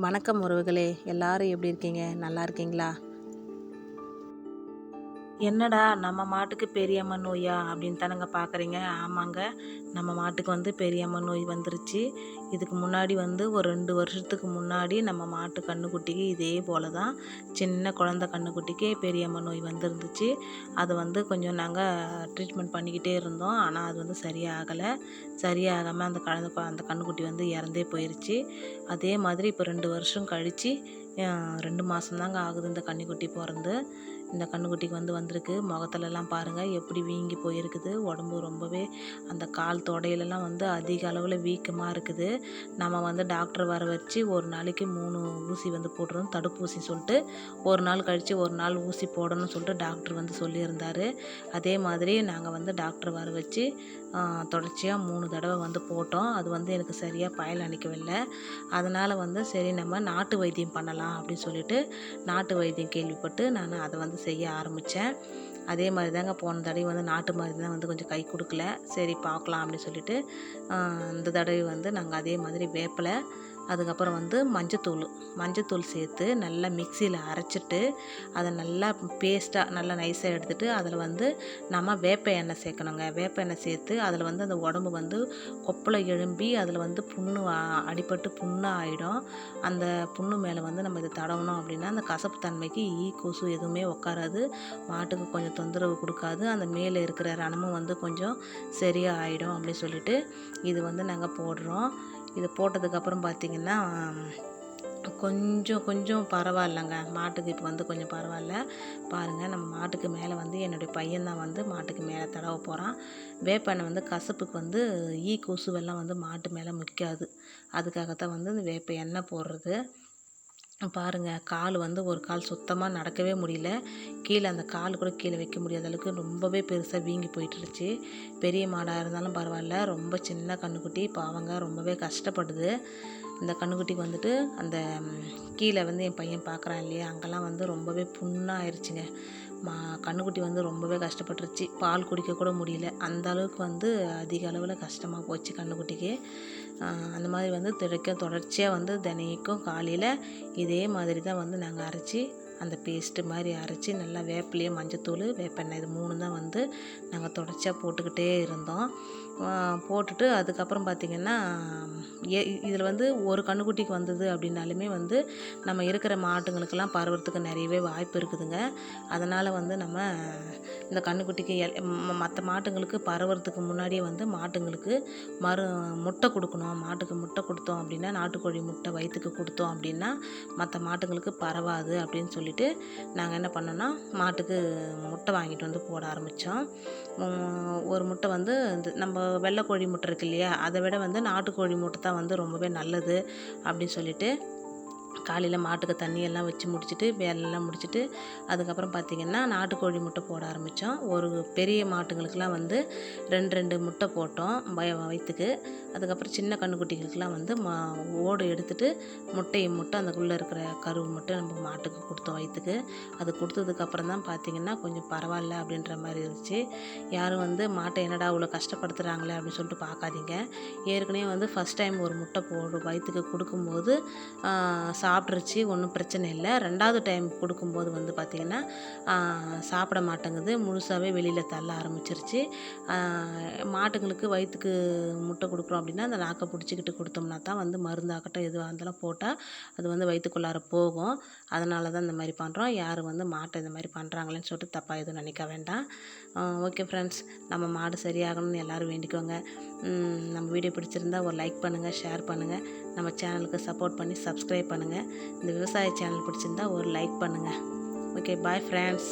வணக்கம் உறவுகளே, எல்லாரும் எப்படி இருக்கீங்க? நல்லா இருக்கீங்களா? என்னடா நம்ம மாட்டுக்கு பெரியம்மன் நோயா அப்படின்னு தானங்க பார்க்குறீங்க. ஆமாங்க, நம்ம மாட்டுக்கு பெரியம்மன் நோய் வந்துருச்சு. இதுக்கு முன்னாடி ஒரு 2 வருஷத்துக்கு முன்னாடி நம்ம மாட்டு கன்றுக்குட்டிக்கு இதே போல தான் சின்ன குழந்த கன்றுக்குட்டிக்கு பெரியம்மன் நோய் வந்துருந்துச்சு. அது கொஞ்சம் நாங்கள் ட்ரீட்மெண்ட் பண்ணிக்கிட்டே இருந்தோம். ஆனால் அது சரியாகலை. சரியாகாமல் அந்த கன்றுக்குட்டி இறந்தே போயிடுச்சு. அதே மாதிரி இப்போ 2 வருஷம் கழித்து 2 மாதம் ஆகுது இந்த கன்றுக்குட்டி பிறந்து. இந்த கன்றுக்குட்டிக்கு வந்திருக்கு. முகத்துலலாம் பாருங்கள் எப்படி வீங்கி போயிருக்குது. உடம்பு ரொம்பவே அந்த கால் தொடையிலலாம் அதிக அளவில் வீக்கமாக இருக்குது. நம்ம டாக்டர் வர வச்சு ஒரு நாளைக்கு 3 ஊசி போட்டுறோம், தடுப்பூசி சொல்லிட்டு. ஒரு நாள் கழித்து ஒரு நாள் ஊசி போடணும்னு சொல்லிட்டு டாக்டர் சொல்லியிருந்தார். அதே மாதிரி நாங்கள் டாக்டர் வர வச்சு தொடர்ச்சியாக 3 தடவை போட்டோம். அது எனக்கு சரியாக பயனளிக்கவில்லை. அதனால் சரி நம்ம நாட்டு வைத்தியம் பண்ணலாம் அப்படின்னு சொல்லிட்டு நாட்டு வைத்தியம் கேள்விப்பட்டு நான் அதை செய்ய ஆரம்பித்தேன். அதே மாதிரி தாங்க போன தடவை நாட்டு மருந்து தான் கொஞ்சம் கை கொடுக்கல. சரி பார்க்கலாம் அப்படின்னு சொல்லிட்டு இந்த தடவை நாங்கள் அதே மாதிரி வேப்பிலை, அதுக்கப்புறம் மஞ்சத்தூள் சேர்த்து நல்லா மிக்சியில் அரைச்சிட்டு அதை நல்லா பேஸ்ட்டாக நல்லா நைஸாக எடுத்துகிட்டு அதில் நம்ம வேப்ப எண்ணெய் சேர்க்கணுங்க. வேப்ப எண்ணெய் சேர்த்து அதில் அந்த உடம்பு கொப்பளை எழும்பி அதில் புண்ணு அடிபட்டு புண்ணாக ஆகிடும். அந்த புண்ணு மேலே நம்ம இதை தடவணும் அப்படின்னா அந்த கசப்பு தன்மைக்கு கொசு எதுவுமே உட்காராது. மாட்டுக்கு கொஞ்சம் தொந்தரவு கொடுக்காது. அந்த மேலே இருக்கிற ரணமும் கொஞ்சம் சரியாக ஆகிடும் அப்படின்னு சொல்லிட்டு இது நாங்கள் போடுறோம். இது போட்டதுக்கப்புறம் பார்த்திங்கன்னா கொஞ்சம் பரவாயில்லைங்க. மாட்டுக்கு இப்போ கொஞ்சம் பரவாயில்ல. பாருங்கள், நம்ம மாட்டுக்கு மேலே என்னுடைய பையன்தான் மாட்டுக்கு மேலே தடவ போகிறான். வேப்பெண்ணெய் கசப்புக்கு கொசுவெல்லாம் மாட்டு மேலே முக்காது. அதுக்காகத்தான் இந்த வேப்ப எண்ணெய் போடுறது. பாருங்கள், கால் ஒரு கால் சுத்தமாக நடக்கவே முடியல. கீழே அந்த கால் கூட கீழே வைக்க முடியாத அளவுக்கு ரொம்பவே பெருசாக வீங்கி போயிட்டுருச்சு. பெரிய மாடாக இருந்தாலும் பரவாயில்ல, ரொம்ப சின்ன கன்றுக்குட்டி பாவங்க ரொம்பவே கஷ்டப்படுது. இந்த கன்றுக்குட்டிக்கு அந்த கீழே என் பையன் பார்க்குறான் இல்லையா, அங்கெல்லாம் ரொம்பவே புண்ணாக ஆயிடுச்சுங்க. கன்றுக்குட்டி ரொம்பவே கஷ்டப்பட்டுருச்சு. பால் குடிக்க கூட முடியல. அந்த அளவுக்கு அதிக அளவில் கஷ்டமாக போச்சு கன்றுக்குட்டிக்கு. அந்த மாதிரி தொடர்ச்சியாக தினைக்கும் காலையில் இதே மாதிரி தான் நாங்கள் அரைச்சி அந்த பேஸ்ட்டு மாதிரி அரைச்சி நல்லா வேப்பிலையே மஞ்சத்தூள் வேப்பெண்ணெய் இது 3 தான் நாங்கள் தொடர்ச்சியாக போட்டுக்கிட்டே இருந்தோம். போட்டுட்டு அதுக்கப்புறம் பார்த்திங்கன்னா இதில் ஒரு கன்றுக்குட்டிக்கு வந்தது அப்படின்னாலுமே நம்ம இருக்கிற மாட்டுங்களுக்கெல்லாம் பரவுறதுக்கு நிறையவே வாய்ப்பு இருக்குதுங்க. அதனால் நம்ம இந்த கன்றுக்குட்டிக்கு மற்ற மாட்டுங்களுக்கு பரவுறதுக்கு முன்னாடியே மாட்டுங்களுக்கு முட்டை கொடுக்கணும். மாட்டுக்கு முட்டை கொடுத்தோம் அப்படின்னா, நாட்டுக்கோழி முட்டை வயிற்றுக்கு கொடுத்தோம் அப்படின்னா மற்ற மாட்டுங்களுக்கு பரவாது அப்படின்னு சொல்லிட்டு நாங்கள் என்ன பண்ணோன்னா மாட்டுக்கு முட்டை வாங்கிட்டு போட ஆரம்பித்தோம். ஒரு முட்டை நம்ம வெள்ளைக்கோழி முட்டை இருக்கு இல்லையா, அதை விட நாட்டுக்கோழி முட்டை தான் ரொம்பவே நல்லது அப்படின்னு சொல்லிட்டு காலையில் மாட்டுக்கு தண்ணியெல்லாம் வச்சு முடிச்சுட்டு வேலையெல்லாம் முடிச்சுட்டு அதுக்கப்புறம் பார்த்திங்கன்னா நாட்டுக்கோழி முட்டை போட ஆரம்பித்தோம். ஒரு பெரிய மாட்டுங்களுக்கெலாம் 2 முட்டை போட்டோம் வயிற்றுக்கு. அதுக்கப்புறம் சின்ன கன்றுக்குட்டிகளுக்கெலாம் ஓடு எடுத்துகிட்டு முட்டை அதுக்குள்ளே இருக்கிற கருவு மட்டும் நம்ம மாட்டுக்கு கொடுத்தோம் வயிற்றுக்கு. அது கொடுத்ததுக்கப்புறம் தான் பார்த்திங்கன்னா கொஞ்சம் பரவாயில்ல அப்படின்ற மாதிரி இருந்துச்சு. யாரும் மாட்டை என்னடா அவ்வளோ கஷ்டப்படுத்துகிறாங்களே அப்படின்னு சொல்லிட்டு பார்க்காதீங்க. ஏற்கனவே ஃபஸ்ட் டைம் ஒரு முட்டை வயிற்றுக்கு கொடுக்கும்போது சாப்பிட்ருச்சு, ஒன்றும் பிரச்சனை இல்லை. 2வது டைம் கொடுக்கும்போது பார்த்திங்கன்னா சாப்பிட மாட்டேங்குது, முழுசாகவே வெளியில் தள்ள ஆரம்பிச்சிருச்சு. மாட்டுங்களுக்கு வயிற்றுக்கு முட்டை கொடுக்குறோம் அப்படின்னா அந்த நாக்கை பிடிச்சிக்கிட்டு கொடுத்தோம்னா தான் மருந்தாகட்டும் எதுவாக இருந்தாலும் போட்டால் அது வயிற்றுக்குள்ளார போகும். அதனால தான் இந்த மாதிரி பண்ணுறோம். யாரும் மாட்டை இந்த மாதிரி பண்ணுறாங்களேன்னு சொல்லிட்டு தப்பாக எதுவும் நினைக்க வேண்டாம். ஓகே ஃப்ரெண்ட்ஸ், நம்ம மாடு சரியாகணும்னு எல்லோரும் வேண்டிக்கோங்க. நம்ம வீடியோ பிடிச்சிருந்தா ஒரு லைக் பண்ணுங்கள், ஷேர் பண்ணுங்கள், நம்ம சேனலுக்கு சப்போர்ட் பண்ணி சப்ஸ்கிரைப் பண்ணுங்கள். இந்த விவசாய சேனல் பிடிச்சிருந்தா ஒரு லைக் பண்ணுங்கள். Okay, bye friends.